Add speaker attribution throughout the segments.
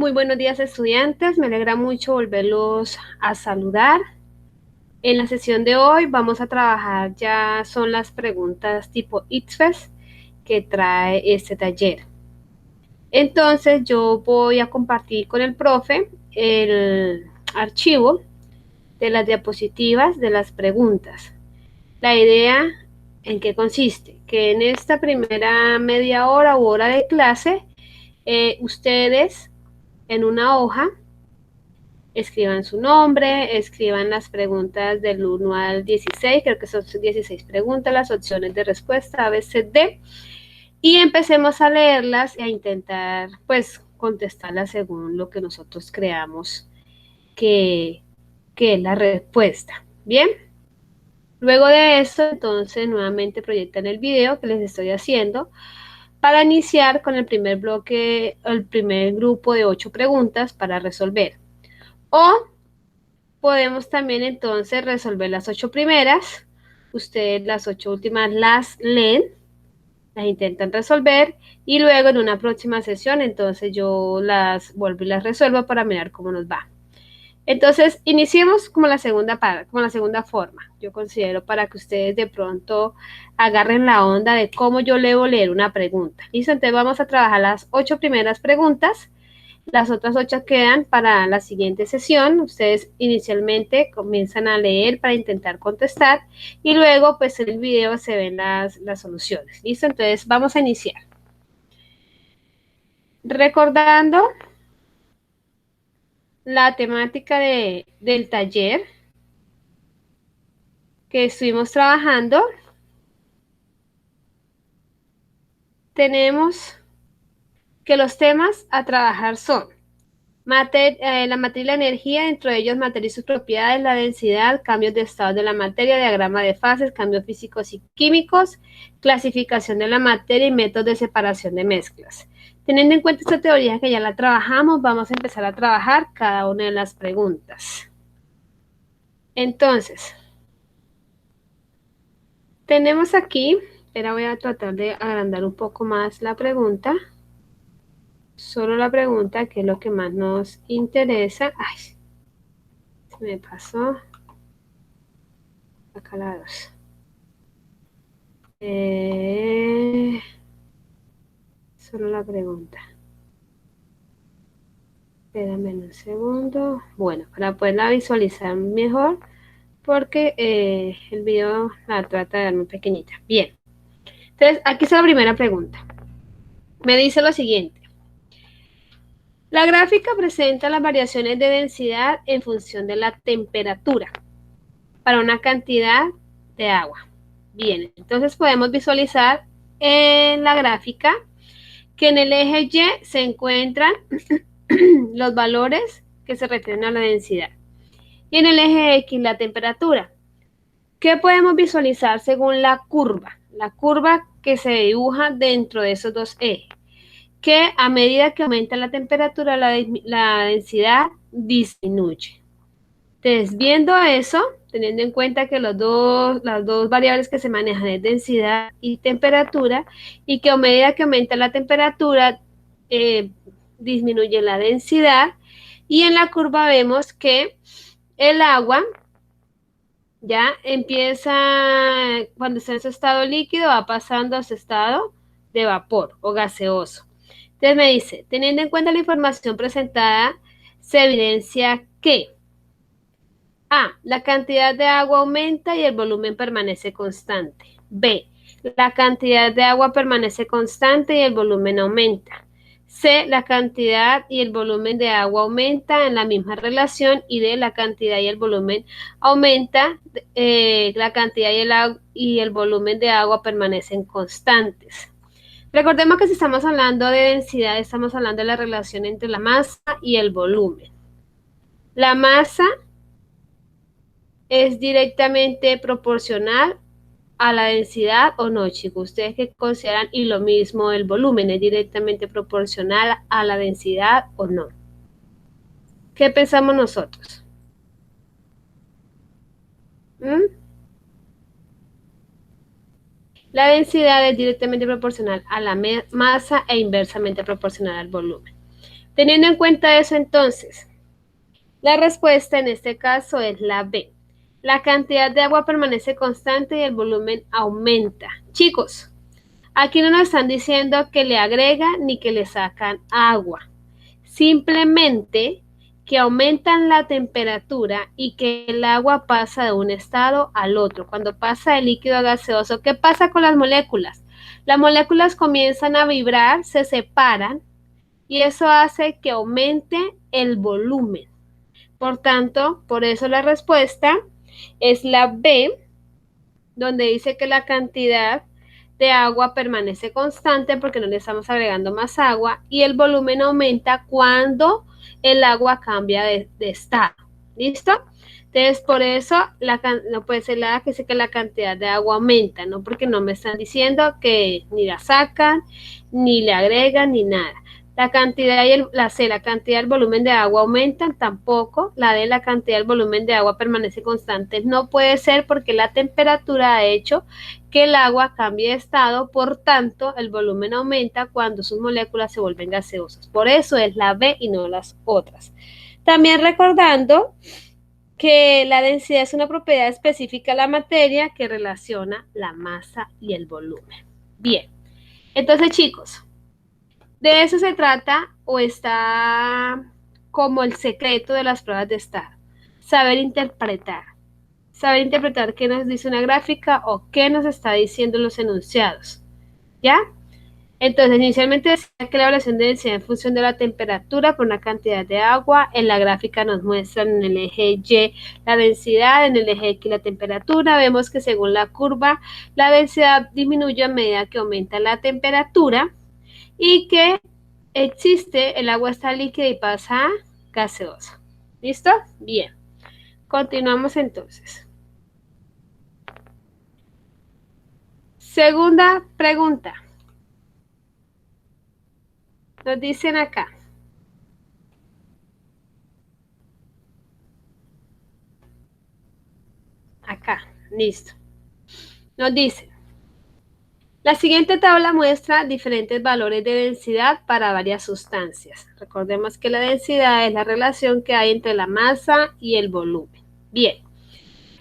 Speaker 1: Muy buenos días, estudiantes. Me alegra mucho volverlos a saludar. En la sesión de hoy vamos a trabajar ya son las preguntas tipo ITFES que trae este taller. Entonces yo voy a compartir con el profe el archivo de las diapositivas de las preguntas. La idea en qué consiste, que en esta primera media hora u hora de clase, ustedes en una hoja escriban su nombre, escriban las preguntas del 1 al 16, creo que son 16 preguntas, las opciones de respuesta A, B, C, D, y empecemos a leerlas e a intentar, pues, contestarlas según lo que nosotros creamos que, que es la respuesta. Bien, luego de esto, entonces, nuevamente proyectan el video que les estoy haciendo para iniciar con el primer bloque, el primer grupo de 8 preguntas para resolver. O podemos también entonces resolver las 8 primeras. Ustedes las 8 últimas las leen, las intentan resolver y luego en una próxima sesión entonces yo las vuelvo y las resuelvo para mirar cómo nos va. Entonces, iniciemos como como la segunda forma, yo considero, para que ustedes de pronto agarren la onda de cómo yo debo leer una pregunta. ¿Listo? Entonces vamos a trabajar las 8 primeras preguntas. Las otras 8 quedan para la siguiente sesión. Ustedes inicialmente comienzan a leer para intentar contestar y luego pues en el video se ven las soluciones. ¿Listo? Entonces vamos a iniciar. Recordando la temática del taller que estuvimos trabajando, tenemos que los temas a trabajar son la materia y la energía, dentro de ellos materia y sus propiedades, la densidad, cambios de estado de la materia, diagrama de fases, cambios físicos y químicos, clasificación de la materia y métodos de separación de mezclas. Teniendo en cuenta esta teoría que ya la trabajamos, vamos a empezar a trabajar cada una de las preguntas. Entonces, tenemos aquí, ahora voy a tratar de agrandar un poco más la pregunta, solo la pregunta que es lo que más nos interesa. Ay, se me pasó. Acá la 2. Solo la pregunta. Espérame un segundo. Bueno, para poderla visualizar mejor, porque el video la trata de dar muy pequeñita. Bien. Entonces, aquí está la primera pregunta. Me dice lo siguiente. La gráfica presenta las variaciones de densidad en función de la temperatura para una cantidad de agua. Bien, entonces podemos visualizar en la gráfica que en el eje Y se encuentran los valores que se refieren a la densidad y en el eje X la temperatura. ¿Qué podemos visualizar según la curva? La curva que se dibuja dentro de esos dos ejes. Que a medida que aumenta la temperatura, la densidad disminuye. Entonces, viendo eso, teniendo en cuenta que las dos variables que se manejan es densidad y temperatura, y que a medida que aumenta la temperatura, disminuye la densidad, y en la curva vemos que el agua ya empieza, cuando está en su estado líquido, va pasando a su estado de vapor o gaseoso. Entonces me dice, teniendo en cuenta la información presentada, se evidencia que A, la cantidad de agua aumenta y el volumen permanece constante. B, la cantidad de agua permanece constante y el volumen aumenta. C, la cantidad y el volumen de agua aumenta en la misma relación. Y D, la cantidad y el volumen aumenta, la cantidad y el volumen de agua permanecen constantes. Recordemos que si estamos hablando de densidad, estamos hablando de la relación entre la masa y el volumen. La masa es directamente proporcional a la densidad o no, chicos. Ustedes que consideran, y lo mismo el volumen es directamente proporcional a la densidad o no. ¿Qué pensamos nosotros? ¿Mm? La densidad es directamente proporcional a la masa e inversamente proporcional al volumen. Teniendo en cuenta eso, entonces, la respuesta en este caso es la B. La cantidad de agua permanece constante y el volumen aumenta. Chicos, aquí no nos están diciendo que le agregan ni que le sacan agua. Simplemente que aumentan la temperatura y que el agua pasa de un estado al otro. Cuando pasa de líquido a gaseoso, ¿qué pasa con las moléculas? Las moléculas comienzan a vibrar, se separan y eso hace que aumente el volumen. Por tanto, por eso la respuesta es la B, donde dice que la cantidad de agua permanece constante porque no le estamos agregando más agua y el volumen aumenta cuando el agua cambia de estado. ¿Listo? Entonces, por eso no puede ser la que dice que la cantidad de agua aumenta, ¿no? Porque no me están diciendo que ni la sacan, ni le agregan, ni nada. La cantidad y la C, la cantidad y el volumen de agua aumentan, tampoco. La D, la cantidad y el volumen de agua permanece constante. No puede ser porque la temperatura ha hecho que el agua cambie de estado, por tanto, el volumen aumenta cuando sus moléculas se vuelven gaseosas. Por eso es la B y no las otras. También recordando que la densidad es una propiedad específica de la materia que relaciona la masa y el volumen. Bien, entonces chicos, de eso se trata o está como el secreto de las pruebas de estado. Saber interpretar. Saber interpretar qué nos dice una gráfica o qué nos está diciendo los enunciados. ¿Ya? Entonces, inicialmente decía que la evaluación de densidad en función de la temperatura por una cantidad de agua. En la gráfica nos muestran en el eje Y la densidad, en el eje X la temperatura. Vemos que según la curva, la densidad disminuye a medida que aumenta la temperatura y que existe, el agua está líquida y pasa a gaseosa. ¿Listo? Bien. Continuamos entonces. Segunda pregunta. Nos dicen acá. Acá, listo. Nos dice, la siguiente tabla muestra diferentes valores de densidad para varias sustancias. Recordemos que la densidad es la relación que hay entre la masa y el volumen. Bien,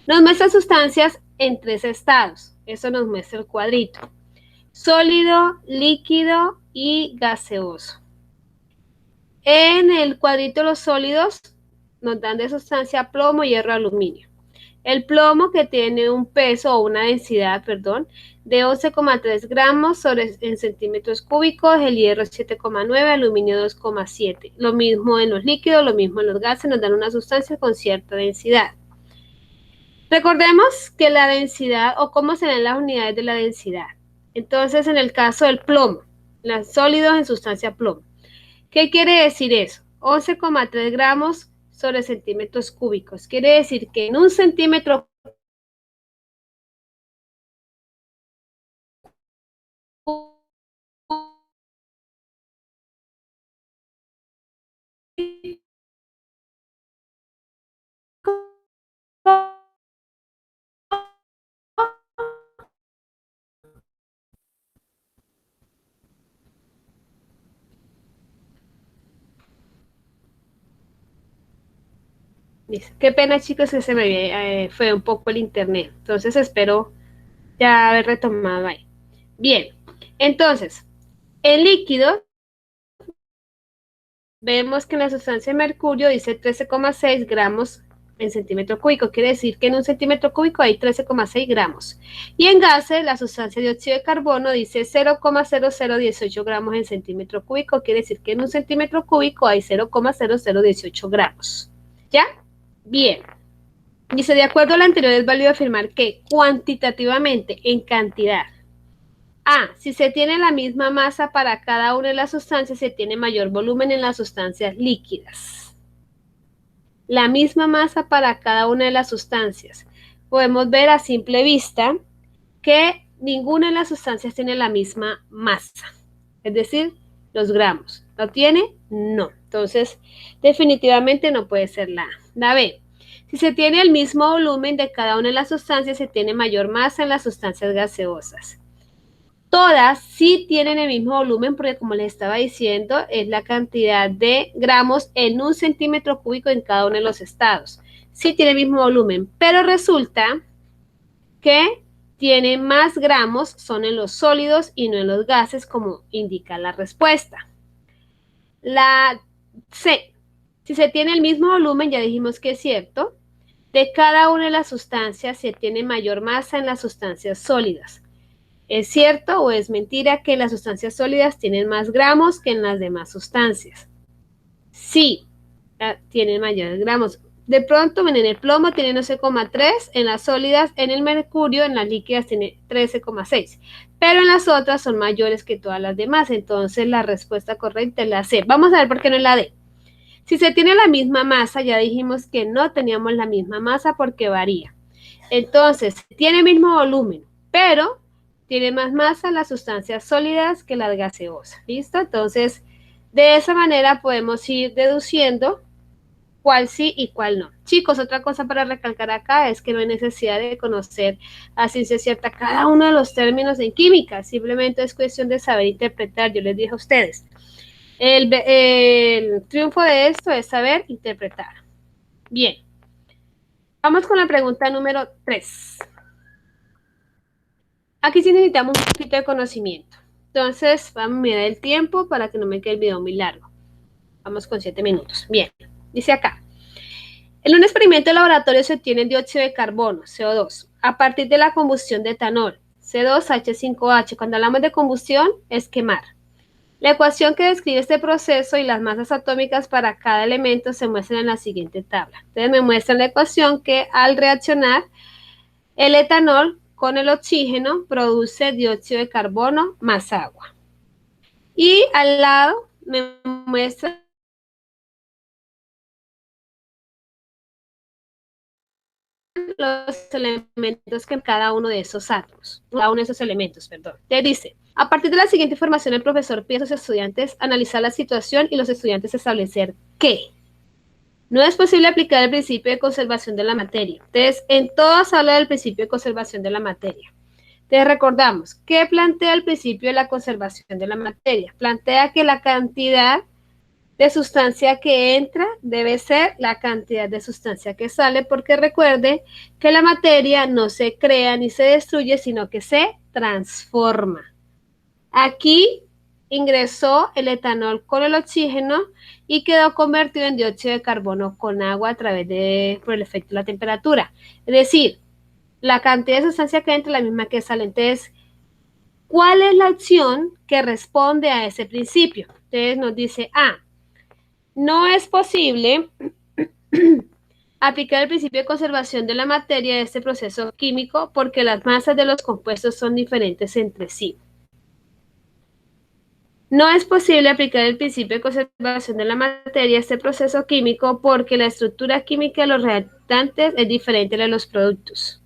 Speaker 1: nos muestra sustancias en tres estados. Eso nos muestra el cuadrito. Sólido, líquido y gaseoso. En el cuadrito los sólidos nos dan de sustancia plomo, hierro, aluminio. El plomo, que tiene un peso o una densidad, perdón, de 11,3 gramos en centímetros cúbicos, el hierro 7,9, aluminio 2,7. Lo mismo en los líquidos, lo mismo en los gases, nos dan una sustancia con cierta densidad. Recordemos que la densidad o cómo se ven las unidades de la densidad. Entonces, en el caso del plomo, los sólidos en sustancia plomo. ¿Qué quiere decir eso? 11,3 gramos sobre centímetros cúbicos. Quiere decir que en un centímetro qué pena, chicos, que se me fue un poco el internet. Entonces espero ya haber retomado ahí. Bien, entonces, el líquido, vemos que en la sustancia de mercurio dice 13,6 gramos en centímetro cúbico. Quiere decir que en un centímetro cúbico hay 13,6 gramos. Y en gases, la sustancia de dióxido de carbono dice 0,0018 gramos en centímetro cúbico. Quiere decir que en un centímetro cúbico hay 0,0018 gramos. ¿Ya? Bien. Dice, de acuerdo a lo anterior, es válido afirmar que cuantitativamente, en cantidad, si se tiene la misma masa para cada una de las sustancias, se tiene mayor volumen en las sustancias líquidas. La misma masa para cada una de las sustancias. Podemos ver a simple vista que ninguna de las sustancias tiene la misma masa. Es decir, los gramos. ¿Lo tiene? No. Entonces, definitivamente no puede ser la A. La B. Si se tiene el mismo volumen de cada una de las sustancias, se tiene mayor masa en las sustancias gaseosas. Todas sí tienen el mismo volumen porque, como les estaba diciendo, es la cantidad de gramos en un centímetro cúbico en cada uno de los estados. Sí tiene el mismo volumen, pero resulta que tiene más gramos son en los sólidos y no en los gases, como indica la respuesta. La C. Si se tiene el mismo volumen, ya dijimos que es cierto, de cada una de las sustancias se tiene mayor masa en las sustancias sólidas. ¿Es cierto o es mentira que las sustancias sólidas tienen más gramos que en las demás sustancias? Sí, tienen mayores gramos. De pronto, en el plomo tiene 11,3, en las sólidas, en el mercurio, en las líquidas tiene 13,6, pero en las otras son mayores que todas las demás, entonces la respuesta correcta es la C. Vamos a ver por qué no es la D. Si se tiene la misma masa, ya dijimos que no teníamos la misma masa porque varía. Entonces, tiene el mismo volumen, pero tiene más masa las sustancias sólidas que las gaseosas. ¿Listo? Entonces, de esa manera podemos ir deduciendo cuál sí y cuál no. Chicos, otra cosa para recalcar acá es que no hay necesidad de conocer a ciencia cierta cada uno de los términos en química, simplemente es cuestión de saber interpretar. Yo les dije a ustedes, el triunfo de esto es saber interpretar. Bien, vamos con la pregunta número 3. Aquí sí necesitamos un poquito de conocimiento. Entonces, vamos a mirar el tiempo para que no me quede el video muy largo. Vamos con 7 minutos. Bien, dice acá. En un experimento de laboratorio se obtiene dióxido de carbono, CO2, a partir de la combustión de etanol, C2H5H. Cuando hablamos de combustión, es quemar. La ecuación que describe este proceso y las masas atómicas para cada elemento se muestran en la siguiente tabla. Entonces me muestran la ecuación que al reaccionar el etanol con el oxígeno produce dióxido de carbono más agua. Y al lado me muestra los elementos que cada uno de esos átomos, cada uno de esos elementos, perdón. Te dice, a partir de la siguiente información, el profesor pide a sus estudiantes analizar la situación y los estudiantes establecer qué. No es posible aplicar el principio de conservación de la materia. Entonces, en todas habla del principio de conservación de la materia. Entonces, recordamos, ¿qué plantea el principio de la conservación de la materia? Plantea que la cantidad de sustancia que entra debe ser la cantidad de sustancia que sale, porque recuerde que la materia no se crea ni se destruye, sino que se transforma. Aquí ingresó el etanol con el oxígeno y quedó convertido en dióxido de carbono con agua a través por el efecto de la temperatura. Es decir, la cantidad de sustancia que entra es la misma que sale. Entonces, ¿cuál es la opción que responde a ese principio? Entonces nos dice no es posible aplicar el principio de conservación de la materia de este proceso químico porque las masas de los compuestos son diferentes entre sí. No es posible aplicar el principio de conservación de la materia a este proceso químico porque la estructura química de los reactantes es diferente a la de los productos.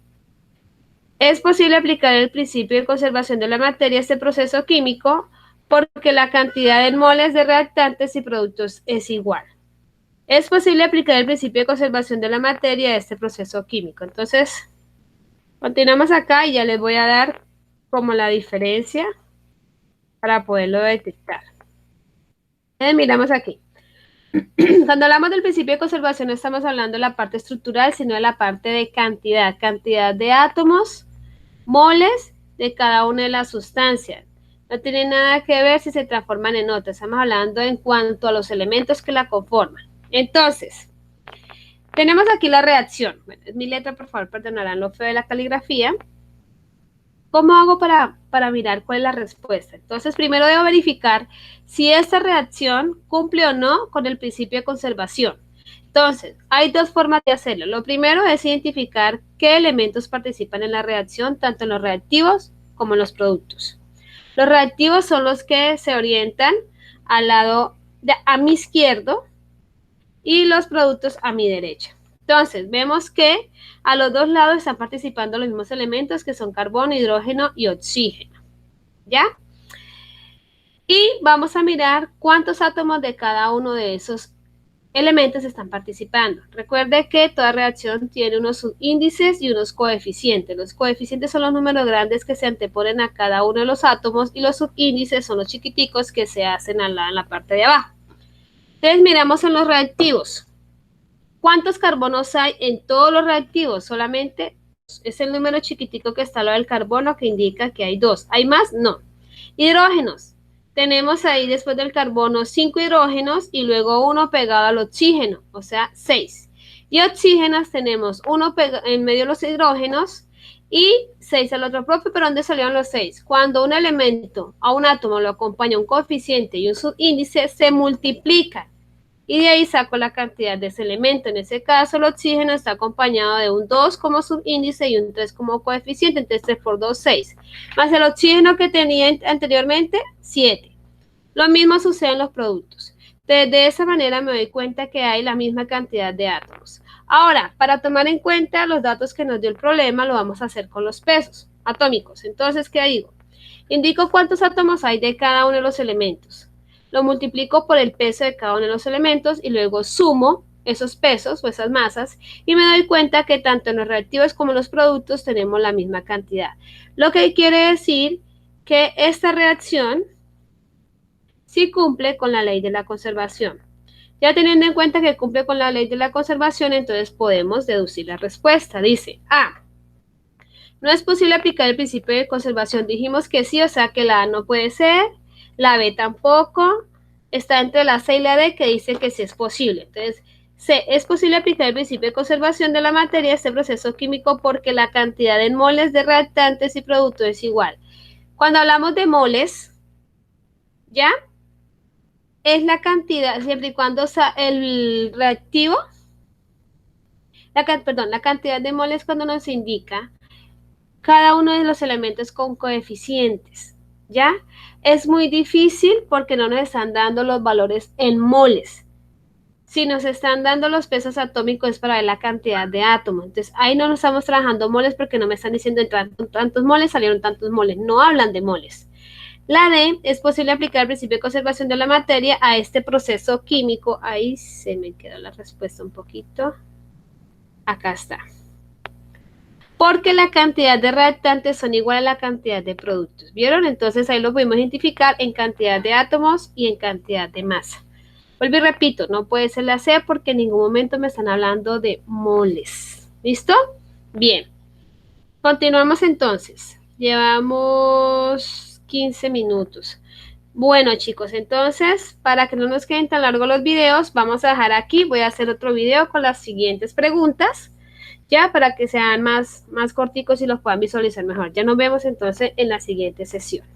Speaker 1: Es posible aplicar el principio de conservación de la materia a este proceso químico porque la cantidad de moles de reactantes y productos es igual. Es posible aplicar el principio de conservación de la materia a este proceso químico. Entonces, continuamos acá y ya les voy a dar como la diferencia para poderlo detectar. Miramos aquí. Cuando hablamos del principio de conservación no estamos hablando de la parte estructural, sino de la parte de cantidad de átomos, moles de cada una de las sustancias. No tiene nada que ver si se transforman en otras. Estamos hablando en cuanto a los elementos que la conforman. Entonces, tenemos aquí la reacción. Bueno, es mi letra, por favor, perdonarán lo feo de la caligrafía. ¿Cómo hago para mirar cuál es la respuesta? Entonces, primero debo verificar si esta reacción cumple o no con el principio de conservación. Entonces, hay dos formas de hacerlo. Lo primero es identificar qué elementos participan en la reacción, tanto en los reactivos como en los productos. Los reactivos son los que se orientan al lado a mi izquierdo y los productos a mi derecha. Entonces, vemos que a los dos lados están participando los mismos elementos que son carbono, hidrógeno y oxígeno. ¿Ya? Y vamos a mirar cuántos átomos de cada uno de esos elementos están participando. Recuerde que toda reacción tiene unos subíndices y unos coeficientes. Los coeficientes son los números grandes que se anteponen a cada uno de los átomos y los subíndices son los chiquiticos que se hacen en la parte de abajo. Entonces miramos en los reactivos. ¿Cuántos carbonos hay en todos los reactivos? Solamente es el número chiquitico que está al lado del carbono que indica que hay 2. ¿Hay más? No. Hidrógenos. Tenemos ahí después del carbono 5 hidrógenos y luego 1 pegado al oxígeno, o sea 6. Y oxígenos tenemos 1 en medio de los hidrógenos y 6 al otro propio, pero ¿dónde salieron los 6? Cuando un elemento a un átomo lo acompaña un coeficiente y un subíndice, se multiplican. Y de ahí saco la cantidad de ese elemento. En ese caso, el oxígeno está acompañado de un 2 como subíndice y un 3 como coeficiente. Entonces, 3 por 2, 6. Más el oxígeno que tenía anteriormente, 7. Lo mismo sucede en los productos. De esa manera me doy cuenta que hay la misma cantidad de átomos. Ahora, para tomar en cuenta los datos que nos dio el problema, lo vamos a hacer con los pesos atómicos. Entonces, ¿qué digo? Indico cuántos átomos hay de cada uno de los elementos. Lo multiplico por el peso de cada uno de los elementos y luego sumo esos pesos o esas masas y me doy cuenta que tanto en los reactivos como en los productos tenemos la misma cantidad. Lo que quiere decir que esta reacción sí cumple con la ley de la conservación. Ya teniendo en cuenta que cumple con la ley de la conservación, entonces podemos deducir la respuesta. Dice A. No es posible aplicar el principio de conservación. Dijimos que sí, o sea que la A no puede ser. La B tampoco, está entre la C y la D que dice que sí es posible. Entonces, C, es posible aplicar el principio de conservación de la materia a este proceso químico porque la cantidad en moles de reactantes y productos es igual. Cuando hablamos de moles, ¿ya? Es la cantidad, siempre y cuando el reactivo, la cantidad de moles cuando nos indica cada uno de los elementos con coeficientes. ¿Ya? Es muy difícil porque no nos están dando los valores en moles. Si nos están dando los pesos atómicos es para ver la cantidad de átomos. Entonces, ahí no nos estamos trabajando moles porque no me están diciendo tantos moles, salieron tantos moles. No hablan de moles. La D, es posible aplicar el principio de conservación de la materia a este proceso químico. Ahí se me quedó la respuesta un poquito. Acá está. Porque la cantidad de reactantes son igual a la cantidad de productos. ¿Vieron? Entonces ahí lo podemos identificar en cantidad de átomos y en cantidad de masa. Vuelvo y repito, no puede ser la C porque en ningún momento me están hablando de moles. ¿Listo? Bien. Continuamos entonces. Llevamos 15 minutos. Bueno, chicos, entonces, para que no nos queden tan largos los videos, vamos a dejar aquí. Voy a hacer otro video con las siguientes preguntas. Ya, para que sean más corticos y los puedan visualizar mejor. Ya nos vemos entonces en la siguiente sesión.